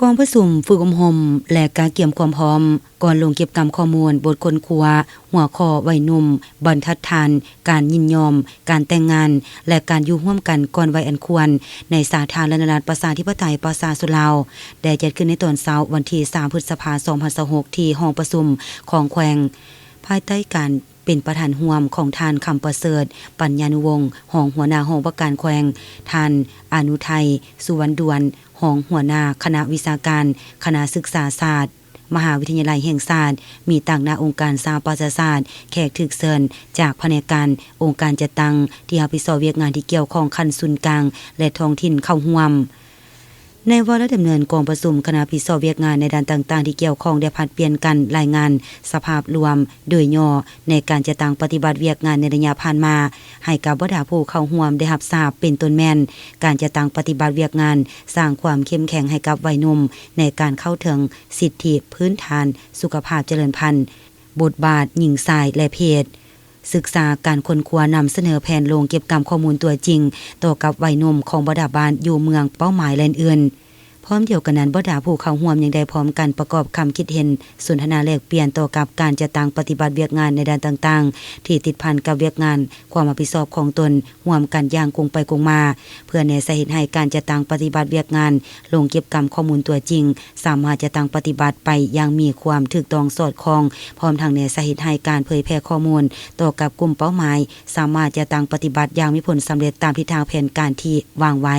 กองประชุมฝึกอบรมและการเตรียมความพร้อมก่อนลงเก็บกรรมข้อมูลบทคนครัวหัวข้อวัยหนุ่มบรรทัดฐานการยินยอมการแต่งงานและการอยู่ร่วมกันก่อนวัยอันควรในสาธารณรัฐประชาธิปไตยประชาชนลาวได้จัดขึ้นในตอนเช้าวันที่3พฤษภาคม2026ที่ห้องประชุมของแขวงภายใต้การเป็นประธานร่วมของท่านคำประเสริฐปัญญานุวงศ์รองหัวหน้าห้องประการแขวงท่านอนุทัยสุวรรณดวนรองหัวหน้าคณะวิชาการคณะศึกษาศาสตร์มหาวิทยาลัยแห่งชาติมีต่างหน้าองค์การสหประชาชาติแขกถึกเชิญจากแผนกการองค์การจัดตั้งที่รับผิดชอบเวียกงานที่เกี่ยวข้องขั้นศูนย์กลางและท้องถิ่นเข้าร่วมในวาระดำเนินกองประชุมคณะพิจารณาเวียกงานในด้านต่างๆที่เกี่ยวข้องได้ผลัดเปลี่ยนกันรายงานสภาพรวมโดยย่อในการจะตั้งปฏิบัติเวียกงานในระยะผ่านมาให้กับบรรดาผู้เข้าร่วมได้รับทราบเป็นต้นแม่นการจะตั้งปฏิบัติเวียกงานสร้างความเข้มแข็งให้กับวัยหนุ่มในการเข้าถึงสิทธิพื้นฐานสุขภาพเจริญพันธุ์บทบาทหญิงชายและเพศศึกษาการค้นคว้านำเสนอแผนลงเก็บกรรมข้อมูลตัวจริงต่อกับวัยหนุ่มของบรรดาบ้านอยู่เมืองเป้าหมายและอื่นพร้อมเดียวกันนั้นบรรดาผู้เข้าร่วมยังได้พร้อมกันประกอบคำคิดเห็นสนทนาแลกเปลี่ยนต่อกับการจะตั้งปฏิบัติเวียกงานในด้านต่างๆที่ติดพันกับเวียกงานความรับผิดชอบของตนร่วมกันอย่างคงไปคงมาเพื่อแนสาเหตุให้การจะตั้งปฏิบัติเวียกงานลงเก็บกรรมข้อมูลตัวจริงสามารถจะตั้งปฏิบัติไปอย่างมีความถูกต้องสอดคล้องพร้อมทั้งแนสาเหตุให้การเผยแพร่ข้อมูลต่อกับกลุ่มเป้าหมายสามารถจะตั้งปฏิบัติอย่างมีผลสำเร็จตามทิศทางแผนการที่วางไว้